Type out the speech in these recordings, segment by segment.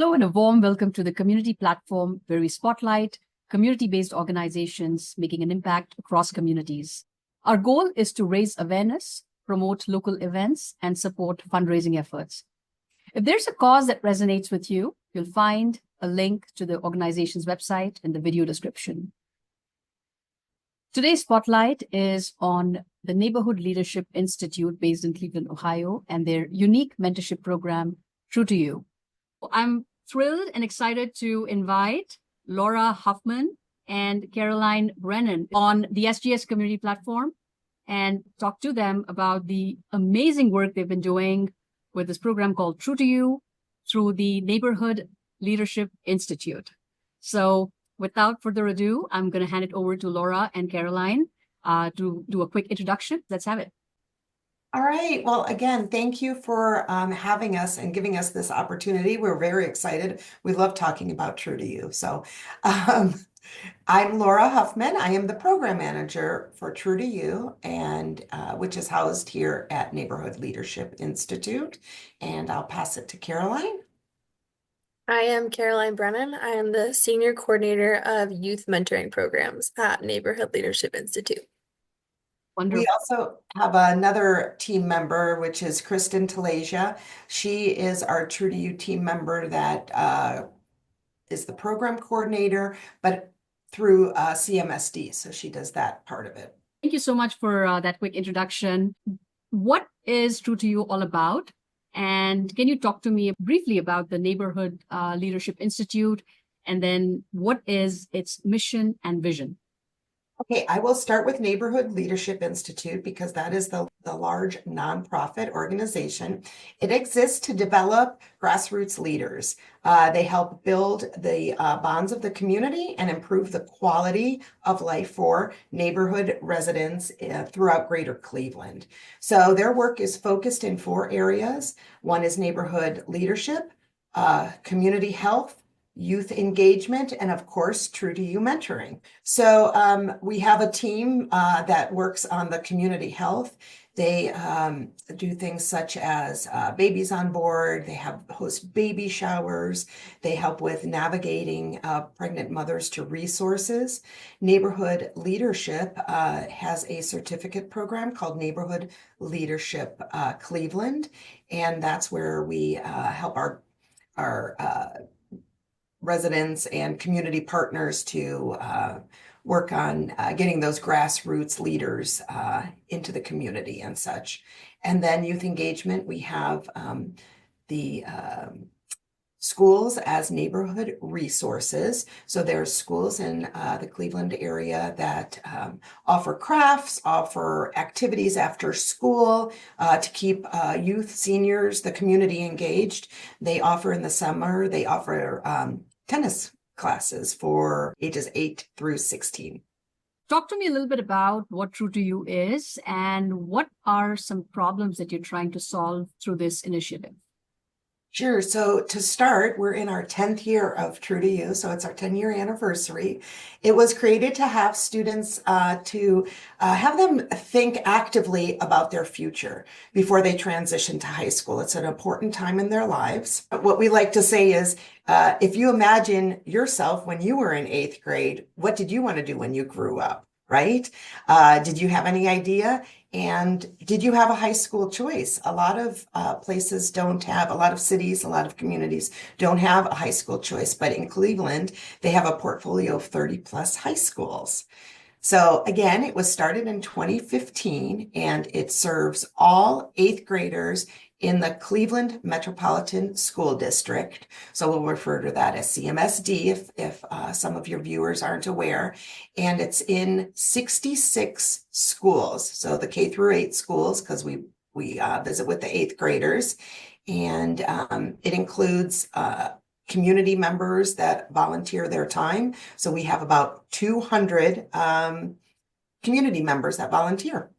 Hello and a warm welcome to the Community Platform, where we spotlight community-based organizations making an impact across communities. Our goal is to raise awareness, promote local events, and support fundraising efforts. If there's a cause that resonates with you, you'll find a link to the organization's website in the video description. Today's spotlight is on the Neighborhood Leadership Institute based in Cleveland, Ohio, and their unique mentorship program, True2U. I'm thrilled and excited to invite Laura Hoffman and Caroline Brennan on the SGS Community Platform and talk to them about the amazing work they've been doing with this program called True2U through the Neighborhood Leadership Institute. So without further ado, I'm going to hand it over to Laura and Caroline to do a quick introduction. Let's have it. All right. Well, again, thank you for having us and giving us this opportunity. We're very excited. We love talking about True2U. So I'm Laura Hoffman. I am the program manager for True2U, and which is housed here at Neighborhood Leadership Institute. And I'll pass it to Caroline. I am Caroline Brennan. I am the Senior Coordinator of Youth Mentoring Programs at Neighborhood Leadership Institute. We also have another team member, which is Kristen Talasia. She is our True2U team member that is the program coordinator, but through CMSD. So she does that part of it. Thank you so much for that quick introduction. What is True2U all about? And can you talk to me briefly about the Neighborhood Leadership Institute, and then what is its mission and vision? Okay, I will start with Neighborhood Leadership Institute because that is the large nonprofit organization. It exists to develop grassroots leaders. They help build the bonds of the community and improve the quality of life for neighborhood residents throughout Greater Cleveland. So their work is focused in 4 areas. One is neighborhood leadership, community health, youth engagement, and of course, True2U mentoring. So we have a team that works on the community health. They do things such as babies on board. They host baby showers. They help with navigating pregnant mothers to resources. Neighborhood Leadership has a certificate program called Neighborhood Leadership Cleveland, and that's where we help our residents and community partners to work on getting those grassroots leaders into the community and such. And then youth engagement, we have the schools as neighborhood resources. So there's schools in the Cleveland area that offer crafts, offer activities after school to keep youth, seniors, the community engaged. They offer in the summer, they offer tennis classes for ages 8 through 16. Talk to me a little bit about what True2U is and what are some problems that you're trying to solve through this initiative? Sure. So to start, we're in our 10th year of True2U, so it's our 10-year anniversary. It was created to have students to have them think actively about their future before they transition to high school. It's an important time in their lives. What we like to say is, if you imagine yourself when you were in 8th grade, what did you want to do when you grew up, right? Did you have any idea? And did you have a high school choice? A lot of places don't have, a lot of cities, a lot of communities don't have a high school choice, but in Cleveland, they have a portfolio of 30 plus high schools. So again, it was started in 2015 and it serves all 8th graders in the Cleveland Metropolitan School District. So we'll refer to that as CMSD if some of your viewers aren't aware. And it's in 66 schools. So the K through 8 schools, because we visit with the 8th graders. And it includes community members that volunteer their time. So we have about 200 community members that volunteer.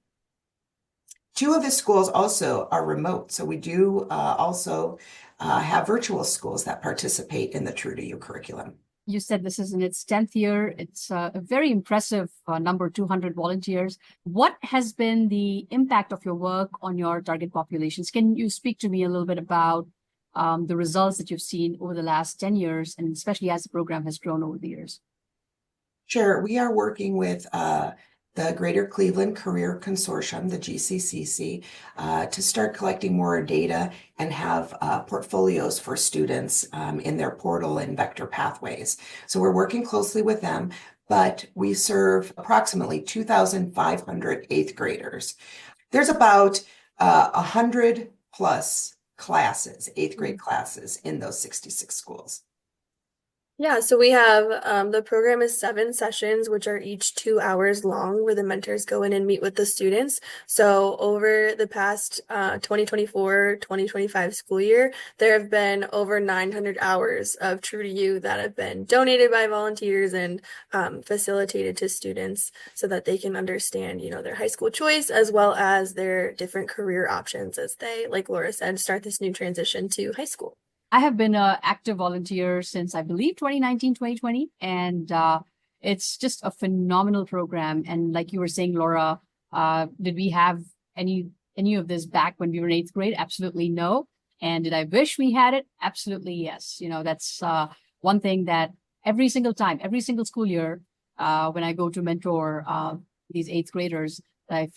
2 of the schools also are remote. So we do also have virtual schools that participate in the True2U curriculum. You said this is in its 10th year. It's a very impressive number, 200 volunteers. What has been the impact of your work on your target populations? Can you speak to me a little bit about the results that you've seen over the last 10 years, and especially as the program has grown over the years? Sure. We are working with the Greater Cleveland Career Consortium, the GCCC, to start collecting more data and have portfolios for students in their portal and vector pathways. So we're working closely with them, but we serve approximately 2,500 eighth graders. There's about 100 plus classes, eighth grade classes in those 66 schools. Yeah, so we have the program is 7 sessions, which are each 2 hours long, where the mentors go in and meet with the students. So over the past 2024-2025 school year, there have been over 900 hours of True2U that have been donated by volunteers and facilitated to students so that they can understand, their high school choice as well as their different career options as they, like Laura said, start this new transition to high school. I have been an active volunteer since, I believe, 2019, 2020, and it's just a phenomenal program. And like you were saying, Laura, did we have any of this back when we were in eighth grade? Absolutely no. And did I wish we had it? Absolutely yes. That's one thing that every single time, every single school year, when I go to mentor these eighth graders, I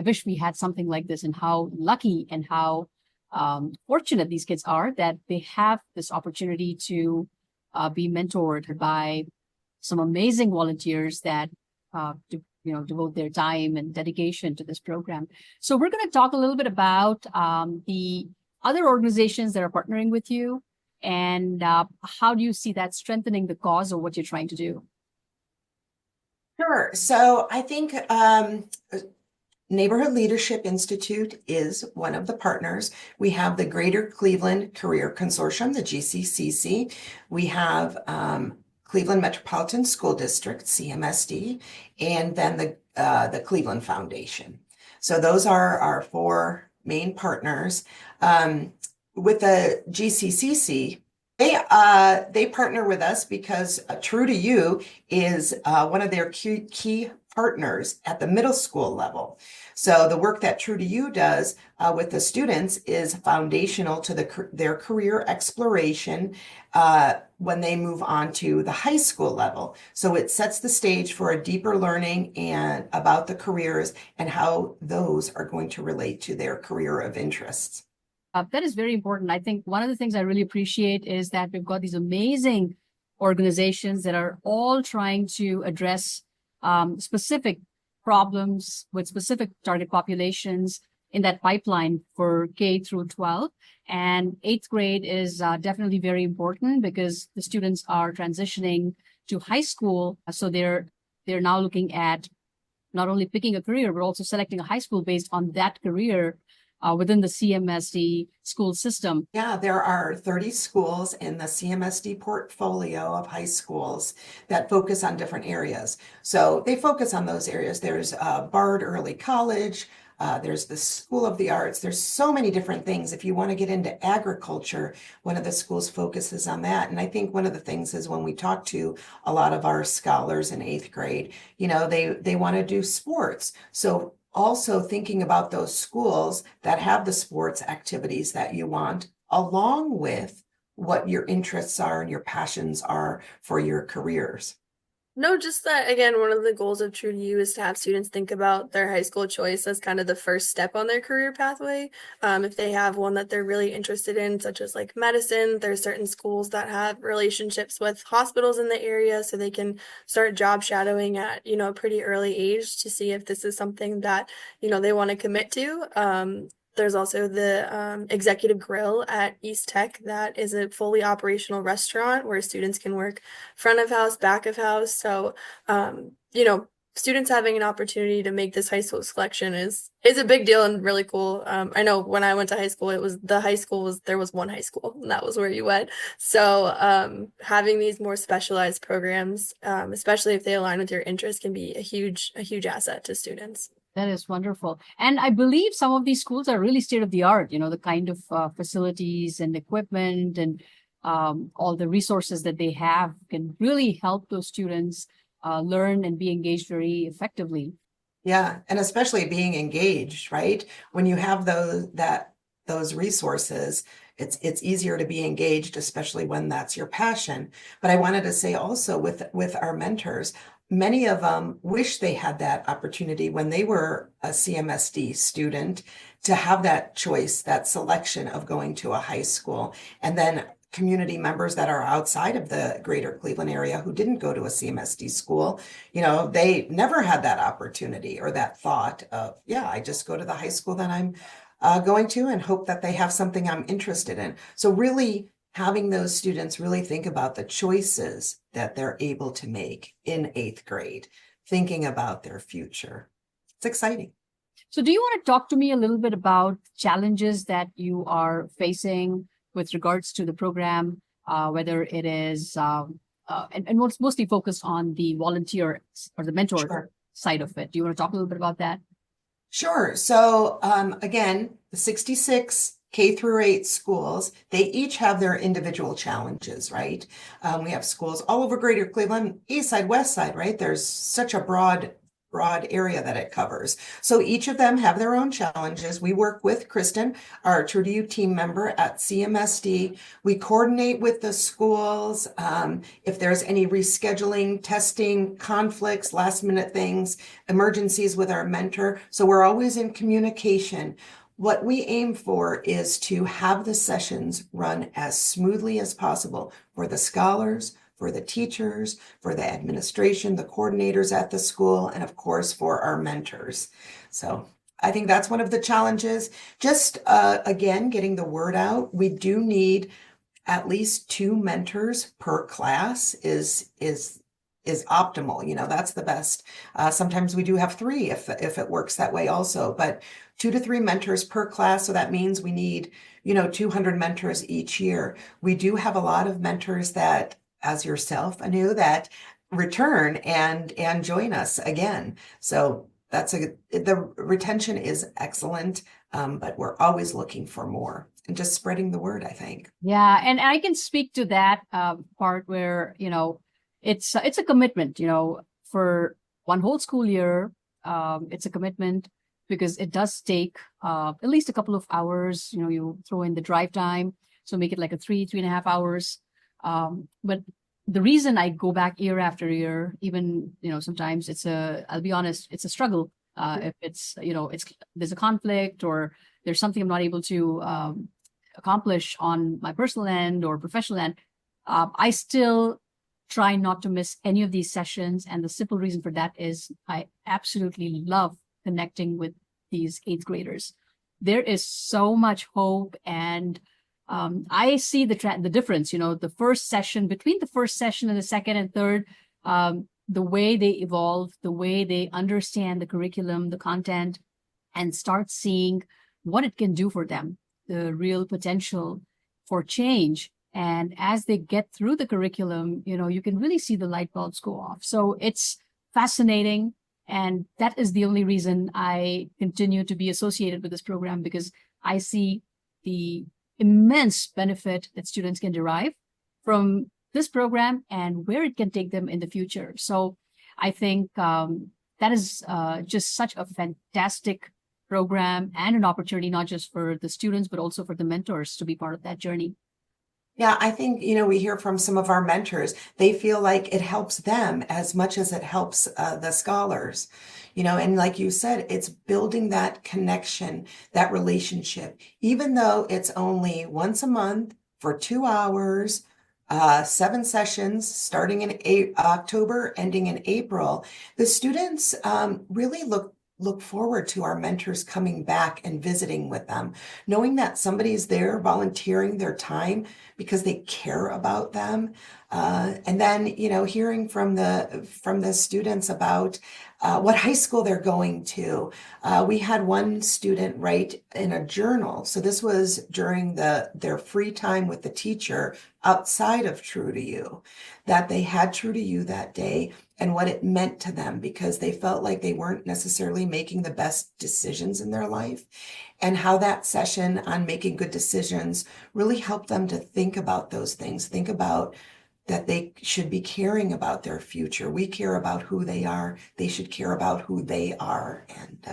wish we had something like this, and how lucky and how fortunate these kids are that they have this opportunity to be mentored by some amazing volunteers that devote their time and dedication to this program. So we're going to talk a little bit about the other organizations that are partnering with you, and how do you see that strengthening the cause of what you're trying to do? Sure. So I think Neighborhood Leadership Institute is one of the partners. We have the Greater Cleveland Career Consortium, the GCCC. We have Cleveland Metropolitan School District, CMSD, and then the Cleveland Foundation. So those are our 4 main partners. With the GCCC, they partner with us because True2U is one of their key partners at the middle school level. So the work that True2U does with the students is foundational to their career exploration when they move on to the high school level. So it sets the stage for a deeper learning and about the careers and how those are going to relate to their career of interests. That is very important. I think one of the things I really appreciate is that we've got these amazing organizations that are all trying to address specific problems with specific target populations in that pipeline for K through 12. And eighth grade is definitely very important because the students are transitioning to high school. So they're now looking at not only picking a career, but also selecting a high school based on that career within the CMSD school system. Yeah, there are 30 schools in the CMSD portfolio of high schools that focus on different areas. So they focus on those areas. There's Bard Early College, there's the School of the Arts. There's so many different things. If you want to get into agriculture, one of the schools focuses on that. And I think one of the things is when we talk to a lot of our scholars in eighth grade, they want to do sports. So also thinking about those schools that have the sports activities that you want, along with what your interests are and your passions are for your careers. No, just that, again, one of the goals of True2U is to have students think about their high school choice as kind of the first step on their career pathway. If they have one that they're really interested in, such as like medicine, there's certain schools that have relationships with hospitals in the area, so they can start job shadowing at, a pretty early age to see if this is something that, they want to commit to. There's also the Executive Grill at East Tech that is a fully operational restaurant where students can work front of house, back of house. So, students having an opportunity to make this high school selection is a big deal and really cool. I know when I went to high school, there was one high school and that was where you went. So having these more specialized programs, especially if they align with your interests, can be a huge asset to students. That is wonderful. And I believe some of these schools are really state of the art, the kind of facilities and equipment and all the resources that they have can really help those students learn and be engaged very effectively. Yeah, and especially being engaged, right? When you have that those resources, it's easier to be engaged, especially when that's your passion. But I wanted to say also with our mentors, many of them wish they had that opportunity when they were a CMSD student to have that choice, that selection of going to a high school. And then community members that are outside of the greater Cleveland area who didn't go to a CMSD school, they never had that opportunity or that thought of, yeah, I just go to the high school that I'm going to and hope that they have something I'm interested in. So really having those students really think about the choices that they're able to make in 8th grade, thinking about their future. It's exciting. So do you want to talk to me a little bit about challenges that you are facing with regards to the program, whether it is, and mostly focused on the volunteer or the mentor side of it. Do you want to talk a little bit about that? Sure. So again, the 66 K through 8 schools, they each have their individual challenges, right? We have schools all over greater Cleveland, east side, west side, right? There's such a broad area that it covers. So each of them have their own challenges. We work with Kristen, our True2U team member at CMSD. We coordinate with the schools. If there's any rescheduling, testing, conflicts, last minute things, emergencies with our mentor. So we're always in communication. What we aim for is to have the sessions run as smoothly as possible for the scholars, for the teachers, for the administration, the coordinators at the school, and of course for our mentors. So I think that's one of the challenges. Just again, getting the word out. We do need at least 2 mentors per class is optimal. That's the best. Sometimes we do have 3 if it works that way also, but 2 to 3 mentors per class. So that means we need, 200 mentors each year. We do have a lot of mentors that, as yourself, Anu, that return and join us again. So the retention is excellent, but we're always looking for more and just spreading the word, I think. Yeah, and I can speak to that part where, it's a commitment, for one whole school year. It's a commitment because it does take at least a couple of hours. You throw in the drive time, so make it like 3.5 hours. But the reason I go back year after year, even, sometimes I'll be honest, it's a struggle. If there's a conflict or there's something I'm not able to accomplish on my personal end or professional end, I still try not to miss any of these sessions. And the simple reason for that is I absolutely love connecting with these 8th graders. There is so much hope, and I see the difference, the first session, between the first session and the second and third, the way they evolve, the way they understand the curriculum, the content, and start seeing what it can do for them, the real potential for change. And as they get through the curriculum, you can really see the light bulbs go off. So it's fascinating. And that is the only reason I continue to be associated with this program, because I see the immense benefit that students can derive from this program and where it can take them in the future. So I think that is just such a fantastic program and an opportunity, not just for the students, but also for the mentors to be part of that journey. Yeah, I think, we hear from some of our mentors, they feel like it helps them as much as it helps the scholars, and like you said, it's building that connection, that relationship, even though it's only once a month for 2 hours, 7 sessions starting in October, ending in April. The students really look forward to our mentors coming back and visiting with them, knowing that somebody's there volunteering their time because they care about them. And then, hearing from the students about what high school they're going to. We had one student write in a journal. So this was during their free time with the teacher outside of True2U, that they had True2U that day and what it meant to them, because they felt like they weren't necessarily making the best decisions in their life, and how that session on making good decisions really helped them to think about those things, think about that they should be caring about their future. We care about who they are. They should care about who they are. And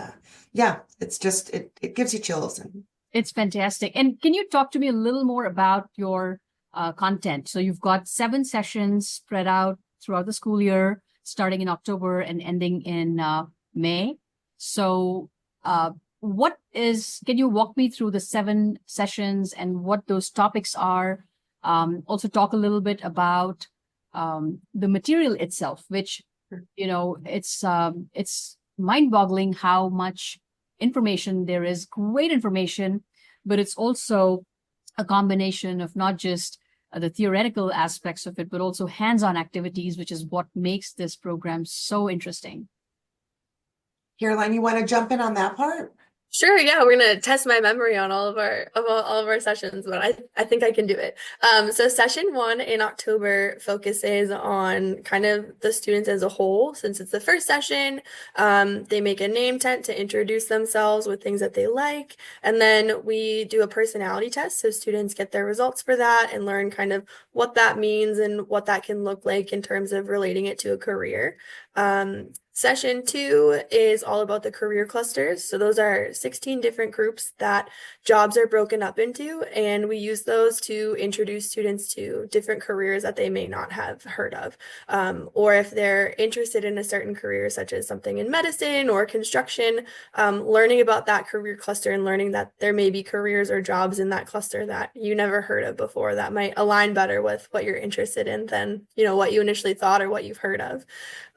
yeah, it's just, it gives you chills. And It's fantastic. And can you talk to me a little more about your content? So you've got 7 sessions spread out throughout the school year, starting in October and ending in May. So can you walk me through the 7 sessions and what those topics are? Also talk a little bit about the material itself, which, it's mind-boggling how much information there is, great information, but it's also a combination of not just the theoretical aspects of it, but also hands-on activities, which is what makes this program so interesting. Caroline, you want to jump in on that part? Sure, yeah, we're gonna test my memory on all of our sessions, but I think I can do it. So session 1 in October focuses on kind of the students as a whole. Since it's the first session, they make a name tent to introduce themselves with things that they like, and then we do a personality test. So students get their results for that and learn kind of what that means and what that can look like in terms of relating it to a career. Session 2 is all about the career clusters. So those are 16 different groups that jobs are broken up into, and we use those to introduce students to different careers that they may not have heard of. Or if they're interested in a certain career, such as something in medicine or construction, learning about that career cluster and learning that there may be careers or jobs in that cluster that you never heard of before that might align better with what you're interested in than, what you initially thought or what you've heard of.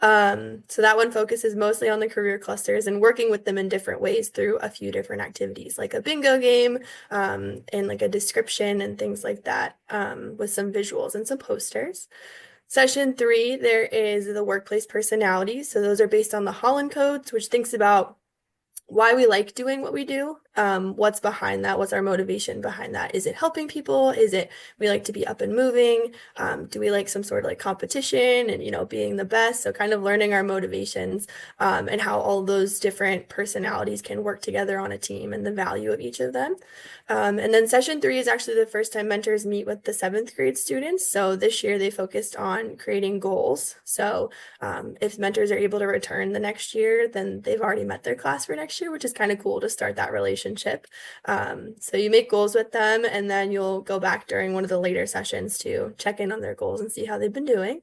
So that one focuses mostly on the career clusters and working with them in different ways through a few different activities, like a bingo game, and like a description and things like that, with some visuals and some posters. Session 3, there is the workplace personalities. So those are based on the Holland codes, which thinks about why we like doing what we do, what's behind that, what's our motivation behind that. Is it helping people? Is it we like to be up and moving? Do we like some sort of like competition and, being the best? So kind of learning our motivations, and how all those different personalities can work together on a team and the value of each of them. And then session 3 is actually the first time mentors meet with the 7th grade students. So this year they focused on creating goals. So if mentors are able to return the next year, then they've already met their class for next year, which is kind of cool to start that relationship. So you make goals with them, and then you'll go back during one of the later sessions to check in on their goals and see how they've been doing.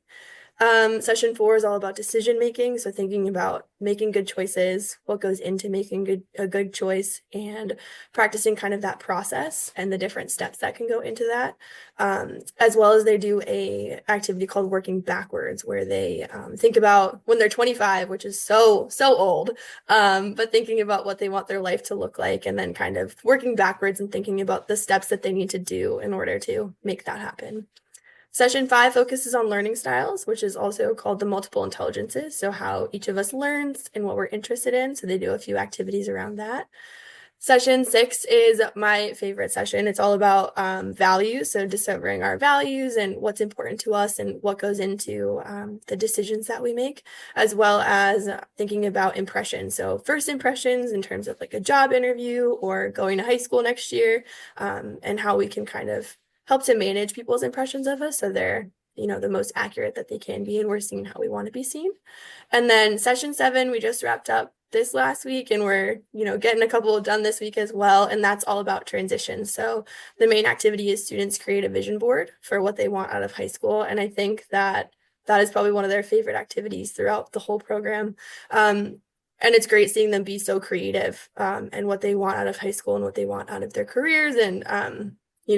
Session 4 is all about decision making. So thinking about making good choices, what goes into making a good choice, and practicing kind of that process and the different steps that can go into that. As well as they do a activity called working backwards, where they think about when they're 25, which is so old, but thinking about what they want their life to look like, and then kind of working backwards and thinking about the steps that they need to do in order to make that happen. Session 5 focuses on learning styles, which is also called the multiple intelligences. So how each of us learns and what we're interested in. So they do a few activities around that. Session 6 is my favorite session. It's all about values. So discovering our values and what's important to us and what goes into the decisions that we make, as well as thinking about impressions. So first impressions in terms of like a job interview or going to high school next year, and how we can kind of help to manage people's impressions of us so they're, the most accurate that they can be, and we're seeing how we want to be seen. And then session 7, we just wrapped up this last week, and we're, getting a couple done this week as well. And that's all about transition. So the main activity is students create a vision board for what they want out of high school. And I think that is probably one of their favorite activities throughout the whole program. And it's great seeing them be so creative, and what they want out of high school and what they want out of their careers, and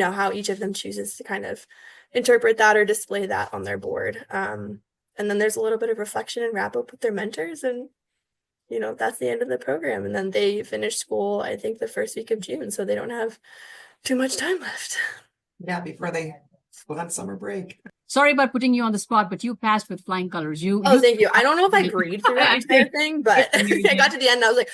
how each of them chooses to kind of interpret that or display that on their board. And then there's a little bit of reflection and wrap up with their mentors, and, that's the end of the program. And then they finish school, I think, the first week of June. So they don't have too much time left. Yeah, before they go on summer break. Sorry about putting you on the spot, but you passed with flying colors. Thank you. I don't know if I breathed through that entire thing, but I got to the end and I was like,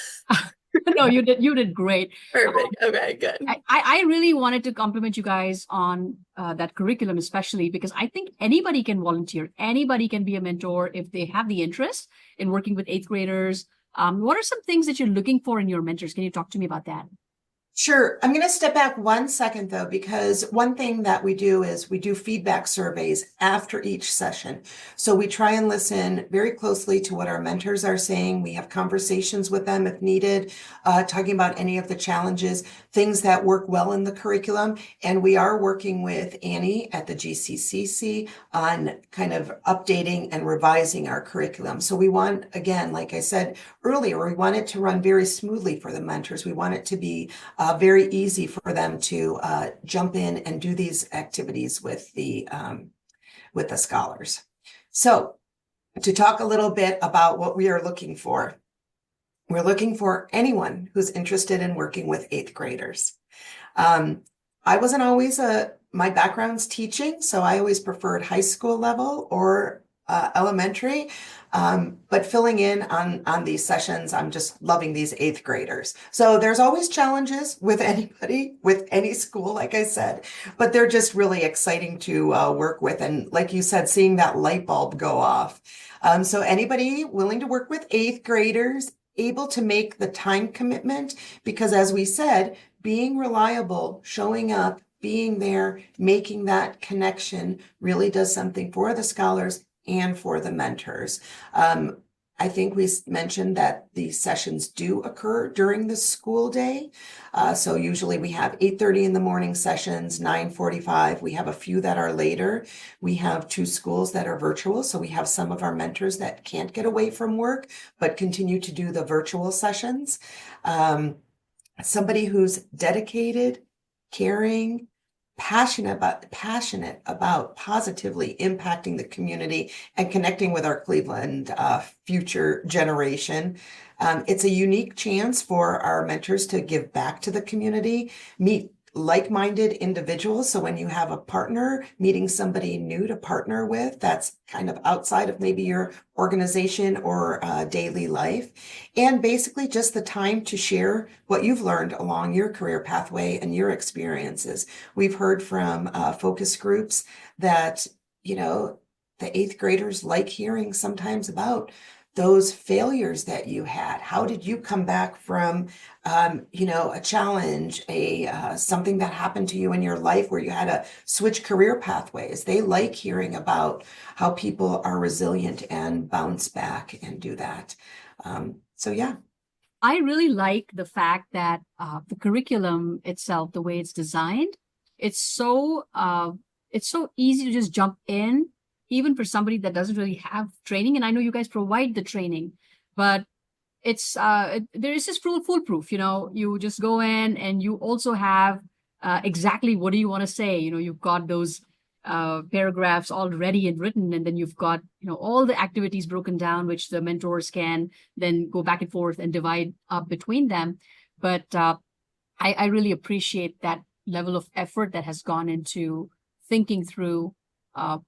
no, you did great. Perfect. Okay, good. I really wanted to compliment you guys on that curriculum, especially because I think anybody can volunteer. Anybody can be a mentor if they have the interest in working with 8th graders. What are some things that you're looking for in your mentors? Can you talk to me about that? Sure. I'm going to step back 1 second though, because one thing that we do is we do feedback surveys after each session. So we try and listen very closely to what our mentors are saying. We have conversations with them if needed, talking about any of the challenges, things that work well in the curriculum. And we are working with Annie at the GCCC on kind of updating and revising our curriculum. So we want, again, like I said earlier, we want it to run very smoothly for the mentors. We want it to be very easy for them to jump in and do these activities with the scholars. So to talk a little bit about what we are looking for, we're looking for anyone who's interested in working with 8th graders. I wasn't always my background's teaching, so I always preferred high school level or elementary. But filling in on these sessions, I'm just loving these 8th graders. So there's always challenges with anybody, with any school, like I said, but they're just really exciting to work with. And like you said, seeing that light bulb go off. So anybody willing to work with 8th graders, able to make the time commitment, because as we said, being reliable, showing up, being there, making that connection really does something for the scholars and for the mentors. I think we mentioned that the sessions do occur during the school day. So usually we have 8:30 in the morning sessions, 9:45. We have a few that are later. We have 2 schools that are virtual. So we have some of our mentors that can't get away from work, but continue to do the virtual sessions. Somebody who's dedicated, caring, passionate about positively impacting the community and connecting with our Cleveland future generation. It's a unique chance for our mentors to give back to the community, meet like-minded individuals. So when you have a partner, meeting somebody new to partner with, that's kind of outside of maybe your organization or daily life. And basically just the time to share what you've learned along your career pathway and your experiences. We've heard from focus groups that, the 8th graders like hearing sometimes about those failures that you had. How did you come back from, a challenge, something that happened to you in your life where you had to switch career pathways? They like hearing about how people are resilient and bounce back and do that. So yeah. I really like the fact that the curriculum itself, the way it's designed, it's so easy to just jump in, even for somebody that doesn't really have training. And I know you guys provide the training, but it's there is just foolproof. You just go in and you also have exactly what do you want to say. You've got those paragraphs all ready and written, and then you've got all the activities broken down, which the mentors can then go back and forth and divide up between them. But I really appreciate that level of effort that has gone into thinking through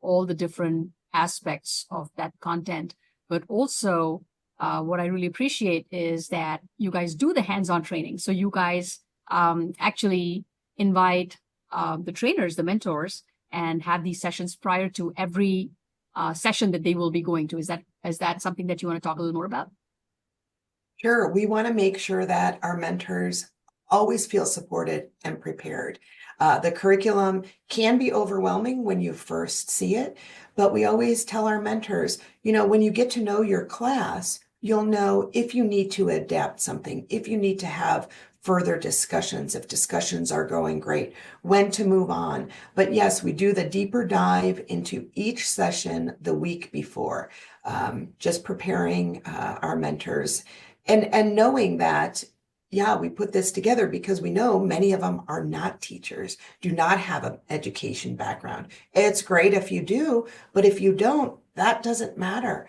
all the different aspects of that content. But also, what I really appreciate is that you guys do the hands-on training. So you guys actually invite the trainers, the mentors, and have these sessions prior to every session that they will be going to. Is that something that you want to talk a little more about? Sure. We want to make sure that our mentors always feel supported and prepared. The curriculum can be overwhelming when you first see it, but we always tell our mentors, when you get to know your class, you'll know if you need to adapt something, if you need to have further discussions, if discussions are going great, when to move on. But yes, we do the deeper dive into each session the week before, just preparing our mentors and knowing that, yeah, we put this together because we know many of them are not teachers, do not have an education background. It's great if you do, but if you don't, that doesn't matter.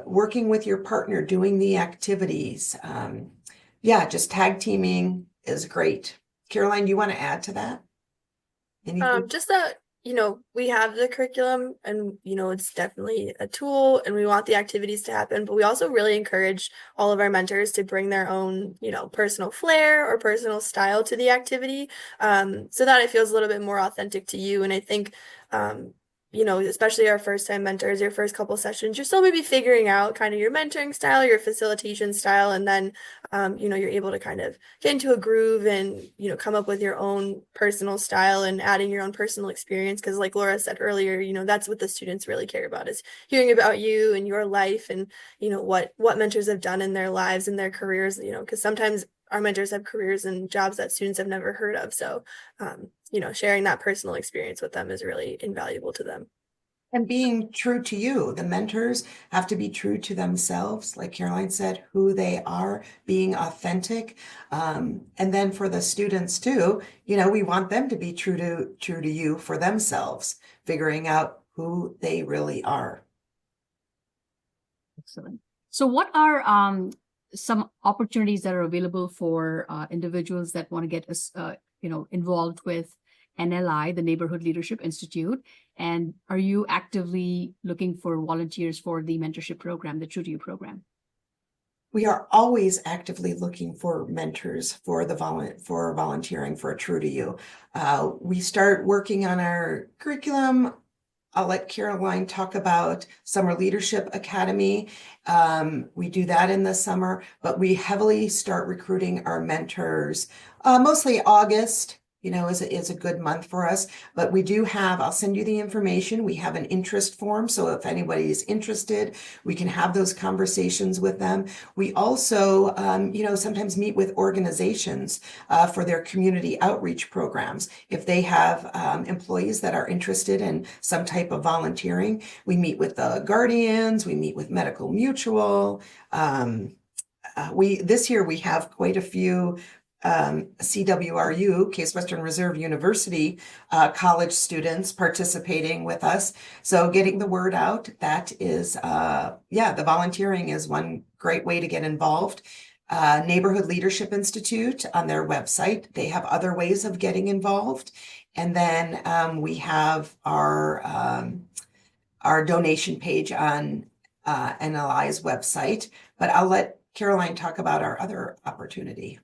Working with your partner, doing the activities, just tag teaming is great. Caroline, do you want to add to that? Anything? Just that, we have the curriculum and, it's definitely a tool and we want the activities to happen, but we also really encourage all of our mentors to bring their own, personal flair or personal style to the activity, so that it feels a little bit more authentic to you. And I think, especially our first time mentors, your first couple sessions, you're still maybe figuring out kind of your mentoring style, your facilitation style, and then, you're able to kind of get into a groove and, come up with your own personal style and adding your own personal experience. Because like Laura said earlier, that's what the students really care about, is hearing about you and your life and, what mentors have done in their lives and their careers, because sometimes our mentors have careers and jobs that students have never heard of. So, sharing that personal experience with them is really invaluable to them. And being true to you. The mentors have to be true to themselves, like Caroline said, who they are, being authentic. And then for the students too, we want them to be true to you for themselves, figuring out who they really are. Excellent. So what are some opportunities that are available for individuals that want to get involved with NLI, the Neighborhood Leadership Institute? And are you actively looking for volunteers for the mentorship program, the True2U program? We are always actively looking for mentors for volunteering for True2U. We start working on our curriculum. I'll let Caroline talk about Summer Leadership Academy. We do that in the summer, but we heavily start recruiting our mentors, mostly August. Is a good month for us, but we do have, I'll send you the information. We have an interest form. So if anybody is interested, we can have those conversations with them. We also, sometimes meet with organizations for their community outreach programs. If they have employees that are interested in some type of volunteering, we meet with the Guardians, we meet with Medical Mutual. This year we have quite a few CWRU, Case Western Reserve University, college students participating with us. So getting the word out, that is, the volunteering is one great way to get involved. Neighborhood Leadership Institute on their website, they have other ways of getting involved. And then we have our donation page on NLI's website, but I'll let Caroline talk about our other opportunity.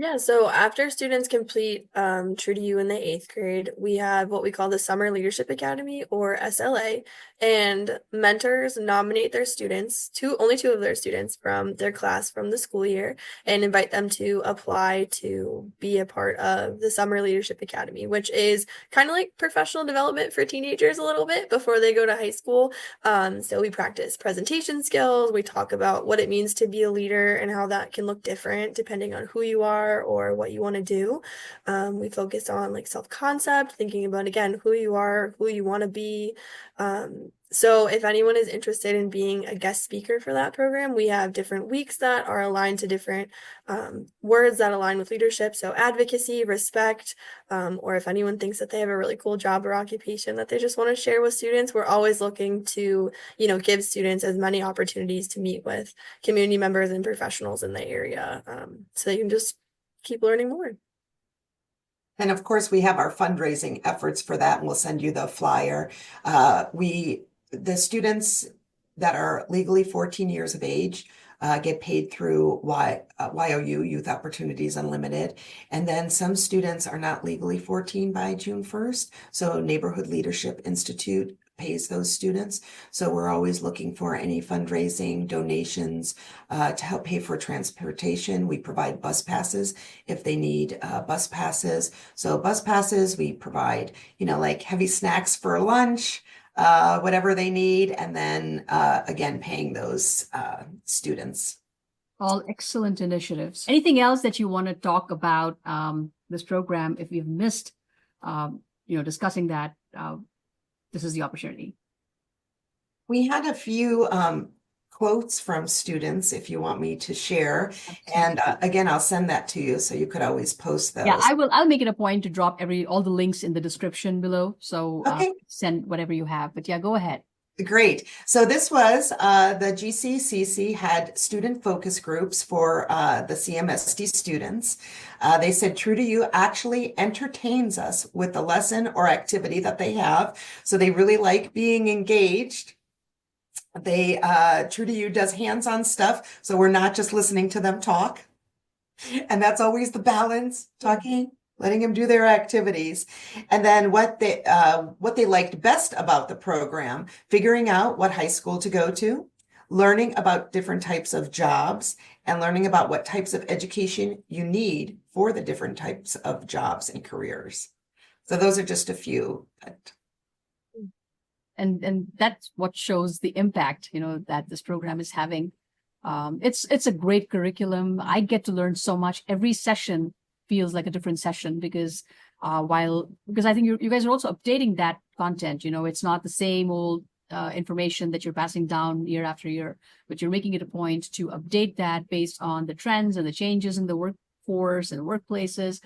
Yeah, so after students complete True2U in the 8th grade, we have what we call the Summer Leadership Academy, or SLA, and mentors nominate their students, only two of their students from their class from the school year, and invite them to apply to be a part of the Summer Leadership Academy, which is kind of like professional development for teenagers a little bit before they go to high school. So we practice presentation skills, we talk about what it means to be a leader and how that can look different depending on who you are or what you want to do. We focus on like self-concept, thinking about, again, who you are, who you want to be. So if anyone is interested in being a guest speaker for that program, we have different weeks that are aligned to different words that align with leadership. So advocacy, respect, or if anyone thinks that they have a really cool job or occupation that they just want to share with students, we're always looking to, give students as many opportunities to meet with community members and professionals in the area, so they can just keep learning more. And of course, we have our fundraising efforts for that, and we'll send you the flyer. The students that are legally 14 years of age get paid through YOU, Youth Opportunities Unlimited. And then some students are not legally 14 by June 1st. So Neighborhood Leadership Institute pays those students. So we're always looking for any fundraising donations to help pay for transportation. We provide bus passes if they need bus passes. So bus passes, we provide, like heavy snacks for lunch, whatever they need. And then again, paying those students. All excellent initiatives. Anything else that you want to talk about this program? If we've missed, discussing that, this is the opportunity. We had a few quotes from students, if you want me to share. Absolutely. And again, I'll send that to you, so you could always post those. Yeah, I will. I'll make it a point to drop all the links in the description below. So okay. Send whatever you have. But yeah, go ahead. Great. So this was the GCCC had student focus groups for the CMSD students. They said True2U actually entertains us with the lesson or activity that they have. So they really like being engaged. True2U does hands-on stuff. So we're not just listening to them talk. And that's always the balance, talking letting them do their activities. And then what they liked best about the program, figuring out what high school to go to, learning about different types of jobs, and learning about what types of education you need for the different types of jobs and careers. So those are just a few. And that's what shows the impact, that this program is having. It's a great curriculum. I get to learn so much. Every session feels like a different session because I think you guys are also updating that content. It's not the same old information that you're passing down year after year, but you're making it a point to update that based on the trends and the changes in the workforce and workplaces,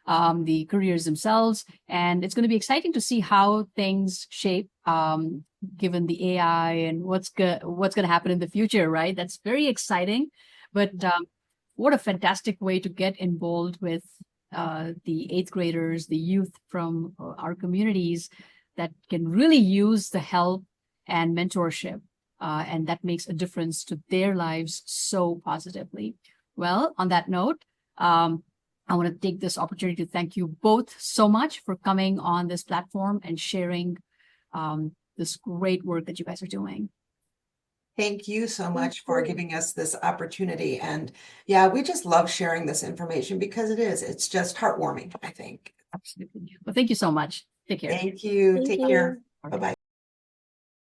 the careers themselves. And it's going to be exciting to see how things shape, given the AI and what's going to happen in the future, right? That's very exciting. But what a fantastic way to get involved with the 8th graders, the youth from our communities that can really use the help and mentorship. And that makes a difference to their lives so positively. Well, on that note, I want to take this opportunity to thank you both so much for coming on this platform and sharing this great work that you guys are doing. Thank you so much for giving us this opportunity. And yeah, we just love sharing this information because it's just heartwarming, I think. Absolutely. Well, thank you so much. Take care. Thank you. Take care. Bye-bye.